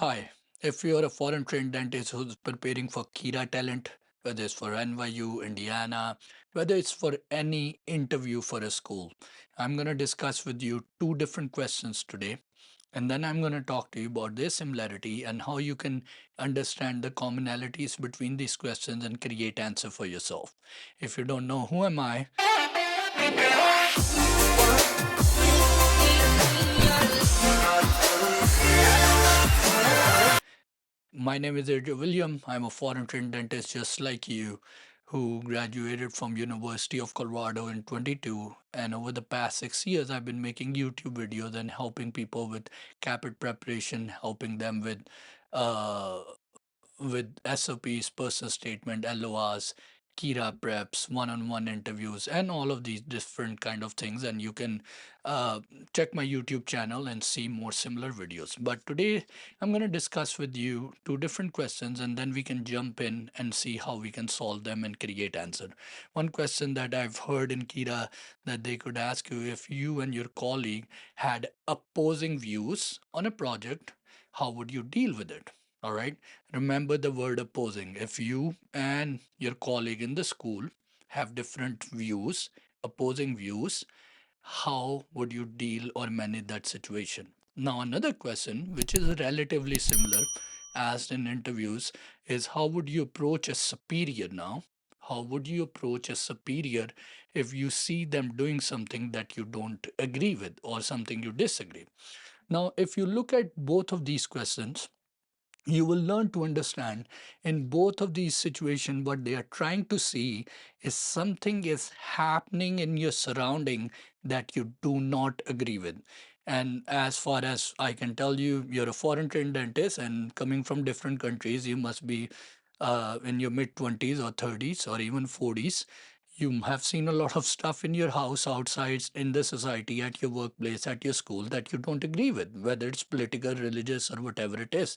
Hi, if you're a foreign trained dentist who's preparing for Kira talent, whether it's for NYU, Indiana, whether it's for any interview for a school, I'm going to discuss with you two different questions today. And then I'm going to talk to you about their similarity and how you can understand the commonalities between these questions and create answer for yourself. If you don't know who am I, my name is Adriel William. I'm a foreign trained dentist just like you who graduated from University of Colorado in 22, and over the past 6 years I've been making YouTube videos and helping people with CAPID preparation, helping them uh, with SOPs, personal statement, LORs, Kira preps, one-on-one interviews, and all of these different kind of things. And you can uh, check my YouTube channel and see more similar videos. But today I'm going to discuss with you two different questions, and then we can jump in and see how we can solve them and create answer. One question that I've heard in Kira that they could ask you, if you and your colleague had opposing views on a project, how would you deal with it? All right. Remember the word opposing. If you and your colleague in the school have different views, opposing views, how would you deal or manage that situation? Now, another question, which is relatively similar, asked in interviews, is how would you approach a superior now? How would you approach a superior if you see them doing something that you don't agree with or something you disagree? Now, if you look at both of these questions, you will learn to understand in both of these situations what they are trying to see is something is happening in your surrounding that you do not agree with. And as far as I can tell you, you're a foreign trained dentist and coming from different countries, you must be in your mid 20s or 30s or even 40s. You have seen a lot of stuff in your house, outside, in the society, at your workplace, at your school that you don't agree with, whether it's political, religious, or whatever it is.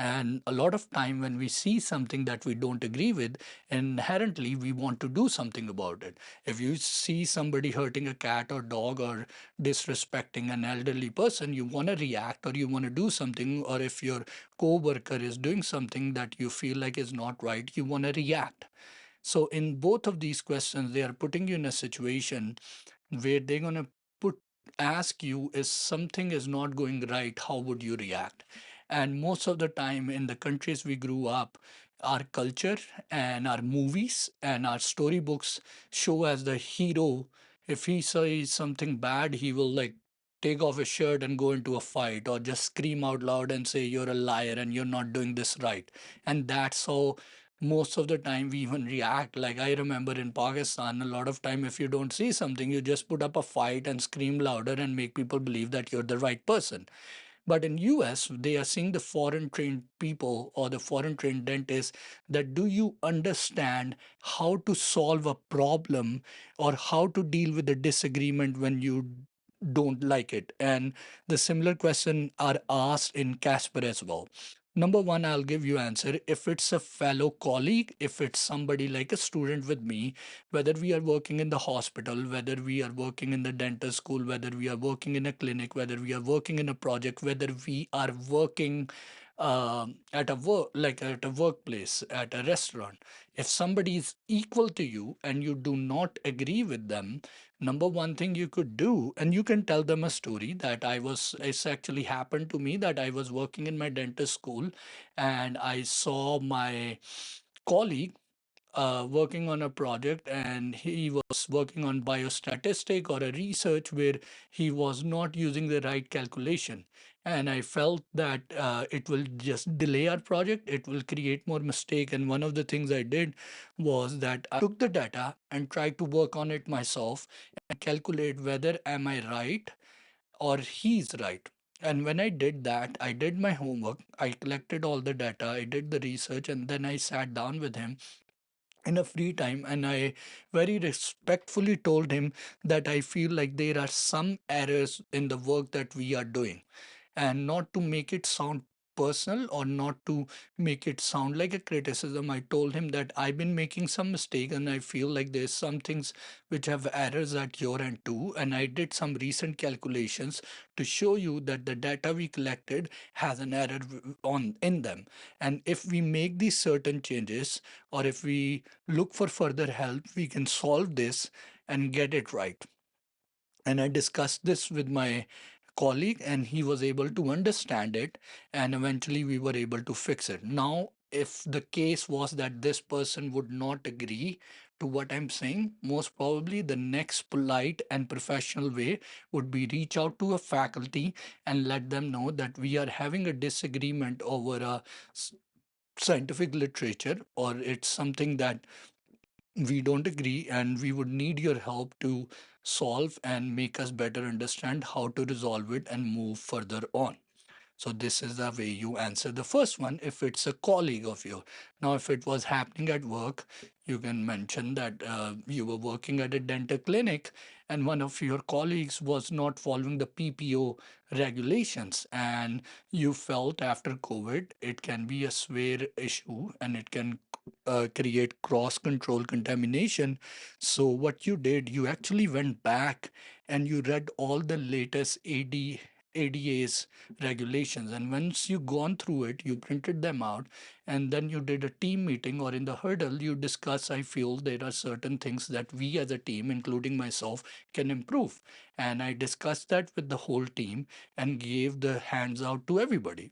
And a lot of time when we see something that we don't agree with, inherently we want to do something about it. If you see somebody hurting a cat or dog or disrespecting an elderly person, you want to react or you want to do something. Or if your co-worker is doing something that you feel like is not right, you want to react. So in both of these questions, they are putting you in a situation where they're going to put ask you, is something is not going right, how would you react? And most of the time in the countries we grew up, our culture and our movies and our storybooks show as the hero, if he says something bad, he will like take off his shirt and go into a fight or just scream out loud and say you're a liar and you're not doing this right. And that's how most of the time we even react. Like I remember in Pakistan, a lot of time if you don't see something, you just put up a fight and scream louder and make people believe that you're the right person. But in US, they are seeing the foreign trained people or the foreign trained dentists, that do you understand how to solve a problem or how to deal with a disagreement when you don't like it. And the similar question are asked in CASPer as well. Number one, I'll give you answer. If it's a fellow colleague, if it's somebody like a student with me, whether we are working in the hospital, whether we are working in the dental school, whether we are working in a clinic, whether we are working in a project, whether we are working at a work, like at a workplace, at a restaurant, if somebody is equal to you and you do not agree with them, number one thing you could do, and you can tell them a story that it's actually happened to me, that I was working in my dentist school and I saw my colleague working on a project, and he was working on biostatistic or a research where he was not using the right calculation. And I felt that it will just delay our project, it will create more mistake. And one of the things I did was that I took the data and tried to work on it myself and calculate whether am I right or he's right. And when I did that, I did my homework, I collected all the data, I did the research, and then I sat down with him in a free time and I very respectfully told him that I feel like there are some errors in the work that we are doing. And not to make it sound personal or not to make it sound like a criticism, I told him that I've been making some mistake and I feel like there's some things which have errors at your end too. And I did some recent calculations to show you that the data we collected has an error on in them. And if we make these certain changes, or if we look for further help, we can solve this and get it right. And I discussed this with my colleague, and he was able to understand it. And eventually, we were able to fix it. Now, if the case was that this person would not agree to what I'm saying, most probably the next polite and professional way would be reach out to a faculty and let them know that we are having a disagreement over a scientific literature, or it's something that we don't agree and we would need your help to solve and make us better understand how to resolve it and move further on. So this is the way you answer the first one if it's a colleague of yours. Now, if it was happening at work, you can mention that you were working at a dental clinic and one of your colleagues was not following the PPO regulations, and you felt after COVID it can be a severe issue and it can create cross control contamination. So, what you did, you actually went back and you read all the latest ADA's regulations. And once you gone through it, you printed them out, and then you did a team meeting, or in the hurdle, you discuss, I feel there are certain things that we as a team, including myself, can improve. And I discussed that with the whole team and gave the hands out to everybody.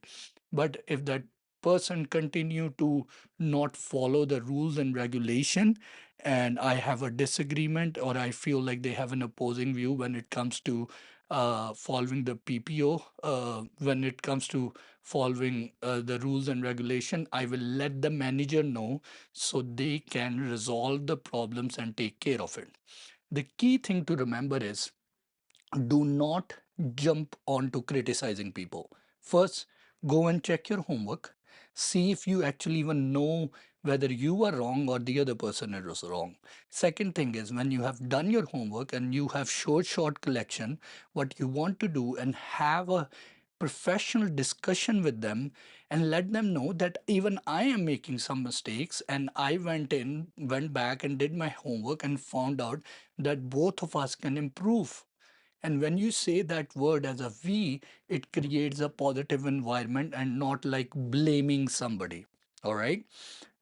But if that person continue to not follow the rules and regulation, and I have a disagreement, or I feel like they have an opposing view when it comes to following the PPO, when it comes to following the rules and regulation, I will let the manager know so they can resolve the problems and take care of it. The key thing to remember is, do not jump onto criticizing people. First, go and check your homework. See if you actually even know whether you are wrong or the other person is wrong. Second thing is, when you have done your homework and you have short collection, what you want to do and have a professional discussion with them and let them know that even I am making some mistakes, and I went back and did my homework and found out that both of us can improve. And when you say that word as a we, it creates a positive environment and not like blaming somebody. All right.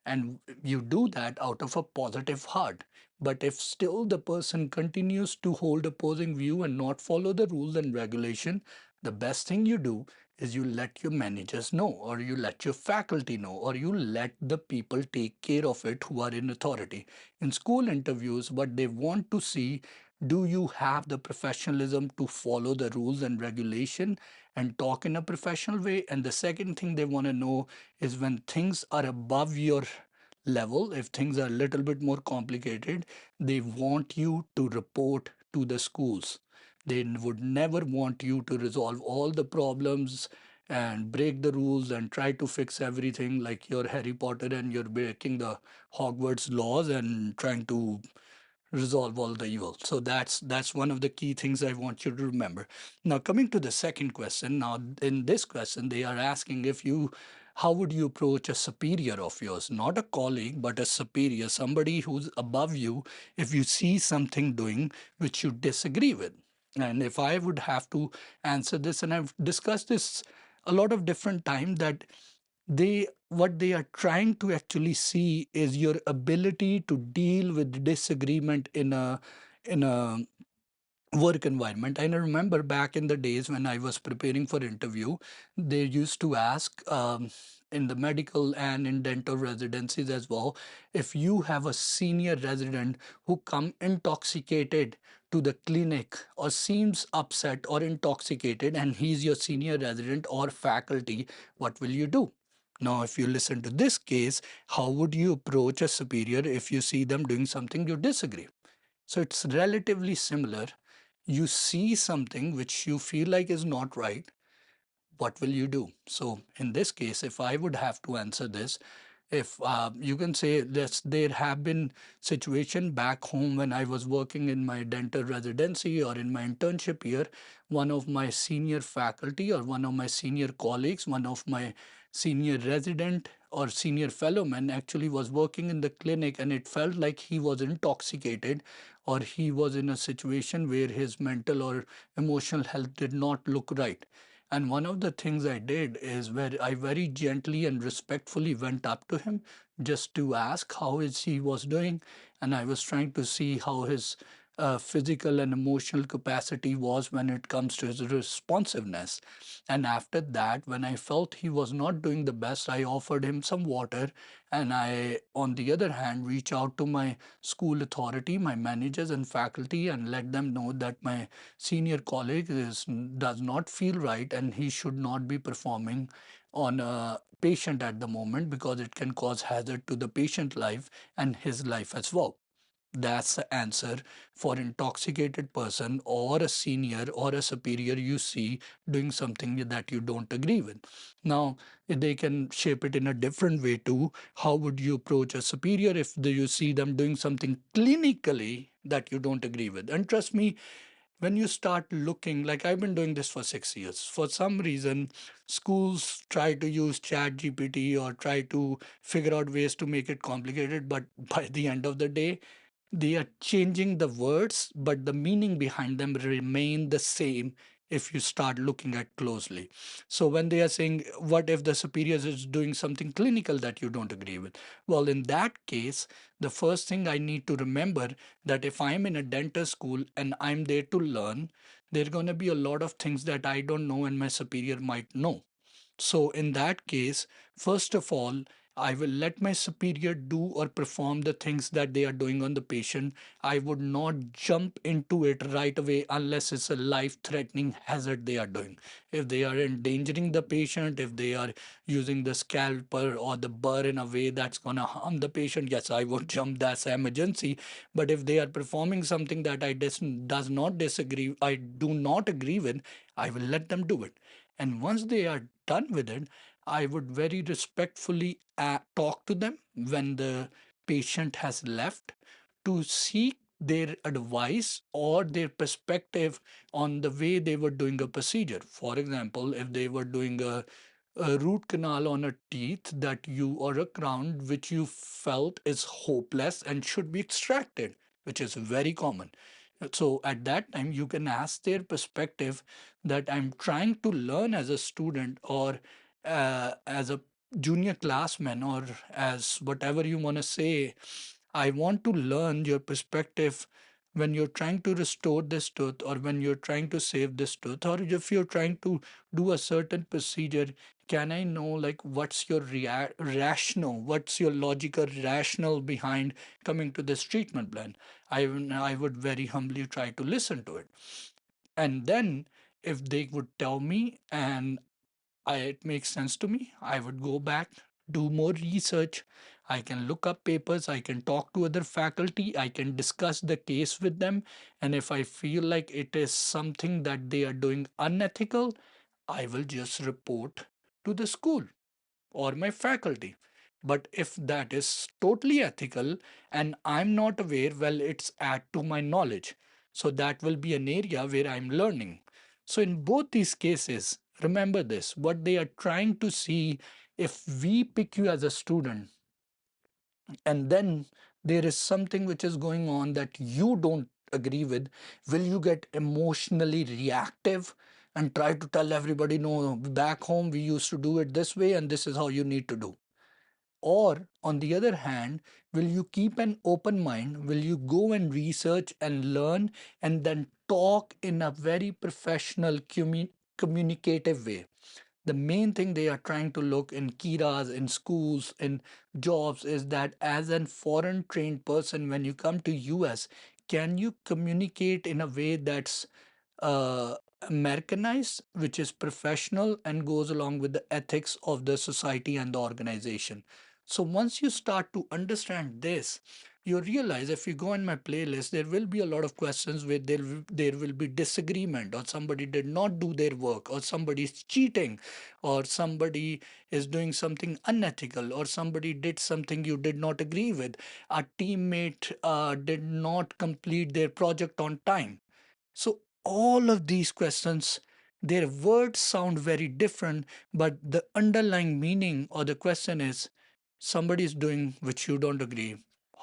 And you do that out of a positive heart. But if still the person continues to hold opposing view and not follow the rules and regulation, the best thing you do is you let your managers know, or you let your faculty know, or you let the people take care of it who are in authority. In school interviews, what they want to see, do you have the professionalism to follow the rules and regulation and talk in a professional way? And the second thing they want to know is, when things are above your level, if things are a little bit more complicated, they want you to report to the schools. They would never want you to resolve all the problems and break the rules and try to fix everything like you're Harry Potter and you're breaking the Hogwarts laws and trying to resolve all the evil. So that's one of the key things I want you to remember. Now, coming to the second question. Now, in this question, they are asking, if you how would you approach a superior of yours, not a colleague, but a superior, somebody who's above you, if you see something doing which you disagree with? And if I would have to answer this, and I've discussed this a lot of different time, that they what they are trying to actually see is your ability to deal with disagreement in a work environment. And I remember back in the days when I was preparing for interview, they used to ask, in the medical and in dental residencies as well, if you have a senior resident who come intoxicated to the clinic or seems upset or intoxicated, and he's your senior resident or faculty, what will you do? Now, if you listen to this case, how would you approach a superior if you see them doing something you disagree? So it's relatively similar. You see something which you feel like is not right, what will you do? So in this case, if I would have to answer this, If you can say this, there have been situation back home when I was working in my dental residency or in my internship year. One of my senior faculty or one of my senior colleagues, one of my senior resident or senior fellowman actually was working in the clinic, and it felt like he was intoxicated or he was in a situation where his mental or emotional health did not look right. And one of the things I did is where I very gently and respectfully went up to him just to ask how is he was doing. And I was trying to see how his physical and emotional capacity was when it comes to his responsiveness. And after that, when I felt he was not doing the best, I offered him some water. And I, on the other hand, reach out to my school authority, my managers and faculty, and let them know that my senior colleague does not feel right and he should not be performing on a patient at the moment because it can cause hazard to the patient life and his life as well. That's the answer for intoxicated person or a senior or a superior you see doing something that you don't agree with. Now, they can shape it in a different way too. How would you approach a superior if you see them doing something clinically that you don't agree with? And trust me, when you start looking, like I've been doing this for 6 years, for some reason schools try to use chat gpt or try to figure out ways to make it complicated, but by the end of the day they are changing the words, but the meaning behind them remain the same if you start looking at closely. So when they are saying, what if the superiors is doing something clinical that you don't agree with? Well, in that case, the first thing I need to remember that if I'm in a dental school and I'm there to learn, there are going to be a lot of things that I don't know and my superior might know. So, in that case, first of all, I will let my superior do or perform the things that they are doing on the patient. I would not jump into it right away unless it's a life threatening hazard they are doing. If they are endangering the patient, if they are using the scalpel or the burr in a way that's going to harm the patient, yes, I would jump. That's emergency. But if they are performing something that does not disagree, I do not agree with, I will let them do it. And once they are done with it, I would very respectfully talk to them when the patient has left to seek their advice or their perspective on the way they were doing a procedure. For example, if they were doing a root canal on a teeth that you or a crown which you felt is hopeless and should be extracted, which is very common. So at that time, you can ask their perspective that I'm trying to learn as a student or as a junior classman or as whatever you want to say. I want to learn your perspective when you're trying to restore this tooth or when you're trying to save this tooth or if you're trying to do a certain procedure. Can I know like what's your rational, what's your logical rationale behind coming to this treatment plan? I would very humbly try to listen to it. And then if they would tell me and it makes sense to me, I would go back, do more research. I can look up papers, I can talk to other faculty, I can discuss the case with them. And if I feel like it is something that they are doing unethical, I will just report to the school or my faculty. But if that is totally ethical and I'm not aware, well, it's add to my knowledge. So that will be an area where I'm learning. So in both these cases, remember this, what they are trying to see, if we pick you as a student and then there is something which is going on that you don't agree with, will you get emotionally reactive and try to tell everybody, no, back home we used to do it this way and this is how you need to do? Or, on the other hand, will you keep an open mind? Will you go and research and learn and then talk in a very professional, communicative way? The main thing they are trying to look in kiras, in schools, in jobs is that as a foreign trained person, when you come to US, can you communicate in a way that's uh, Americanized, which is professional and goes along with the ethics of the society and the organization? So once you start to understand this, you realize if you go in my playlist, there will be a lot of questions where there will be disagreement, or somebody did not do their work, or somebody is cheating, or somebody is doing something unethical, or somebody did something you did not agree with. A teammate did not complete their project on time. So all of these questions, their words sound very different, but the underlying meaning or the question is somebody is doing which you don't agree.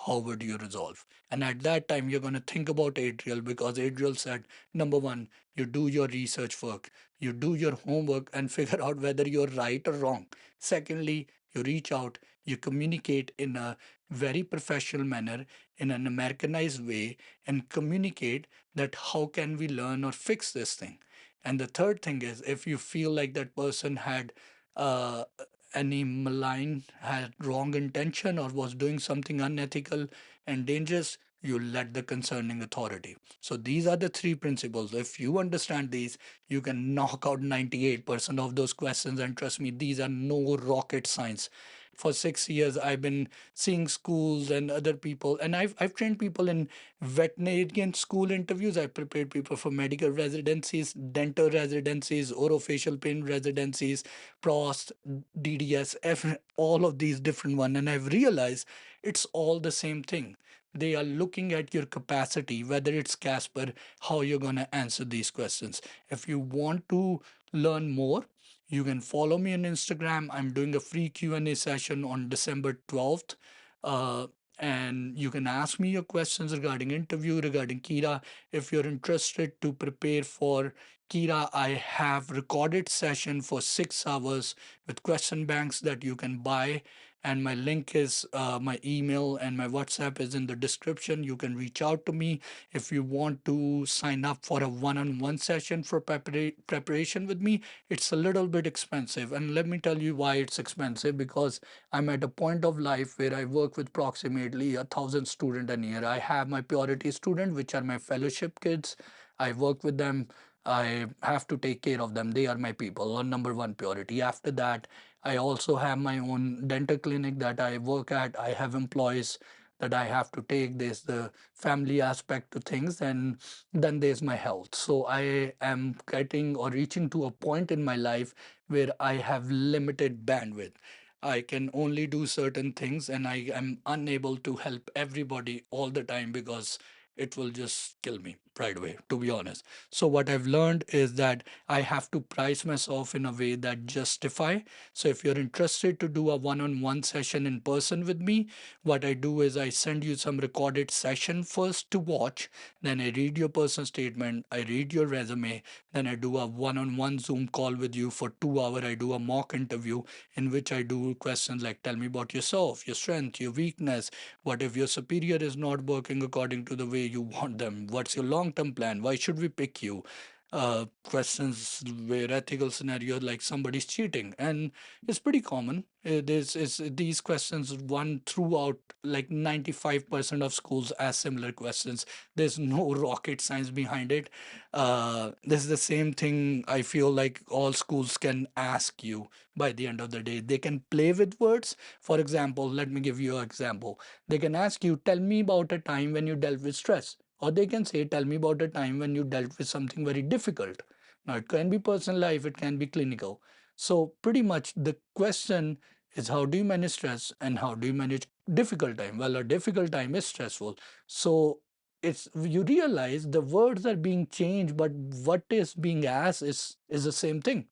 How would you resolve? And at that time, you're going to think about Adriel, because Adriel said, number one, you do your research work, you do your homework and figure out whether you're right or wrong. Secondly, you reach out, you communicate in a very professional manner, in an Americanized way, and communicate that how can we learn or fix this thing. And the third thing is, if you feel like that person had uh, any malign, had wrong intention, or was doing something unethical and dangerous, you let the concerning authority. So these are the three principles. If you understand these, you can knock out 98% of those questions. And trust me, these are no rocket science. For 6 years, I've been seeing schools and other people, and I've trained people in veterinarian school interviews. I prepared people for medical residencies, dental residencies, orofacial pain residencies, PROST, DDS, all of these different ones. And I've realized it's all the same thing. They are looking at your capacity, whether it's CASPer, how you're going to answer these questions. If you want to learn more, you can follow me on Instagram. I'm doing a free Q&A session on December 12th. Uh, and you can ask me your questions regarding interview, regarding Kira. If you're interested to prepare for Kira, I have recorded session for 6 hours with question banks that you can buy. And my link is my email, and my WhatsApp is in the description. You can reach out to me if you want to sign up for a one-on-one session for preparation with me. It's a little bit expensive, and let me tell you why it's expensive. Because I'm at a point of life where I work with approximately 1,000 students a year. I have my priority student, which are my fellowship kids. I work with them. I have to take care of them. They are my people, or number one priority. After that, I also have my own dental clinic that I work at. I have employees that I have to take. There's the family aspect to things, and then there's my health. So I am getting or reaching to a point in my life where I have limited bandwidth. I can only do certain things, and I am unable to help everybody all the time, because it will just kill me right away, to be honest. So what I've learned is that I have to price myself in a way that justify. So if you're interested to do a one-on-one session in person with me, what I do is I send you some recorded session first to watch, then I read your personal statement, I read your resume, then I do a one-on-one Zoom call with you for 2 hours. I do a mock interview in which I do questions like, tell me about yourself, your strength, your weakness. What if your superior is not working according to the way you want them? What's your long-term plan? Why should we pick you? Questions where ethical scenario like somebody's cheating, and it's pretty common. This is these questions run throughout, like 95% of schools ask similar questions. There's no rocket science behind it. This is the same thing I feel like all schools can ask you. By the end of the day, they can play with words. For example, let me give you an example. They can ask you, tell me about a time when you dealt with stress. Or they can say, tell me about a time when you dealt with something very difficult. Now, it can be personal life, it can be clinical. So, pretty much the question is, how do you manage stress and how do you manage difficult time? Well, a difficult time is stressful. So, it's you realize the words are being changed, but what is being asked is the same thing.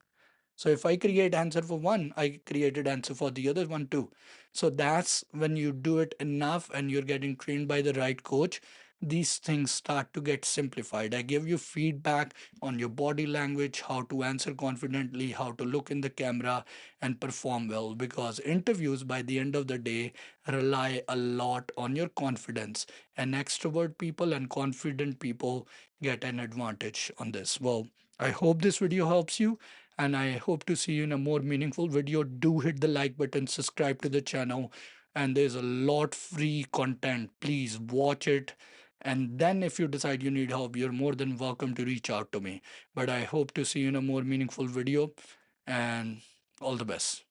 So if I create answer for one, I created answer for the other one too. So that's when you do it enough and you're getting trained by the right coach, these things start to get simplified. I give you feedback on your body language, how to answer confidently, how to look in the camera and perform well, because interviews by the end of the day rely a lot on your confidence, and extrovert people and confident people get an advantage on this. Well, I hope this video helps you, and I hope to see you in a more meaningful video. Do hit the like button, subscribe to the channel, and there's a lot free content. Please watch it. And then if you decide you need help, you're more than welcome to reach out to me. But I hope to see you in a more meaningful video, and all the best.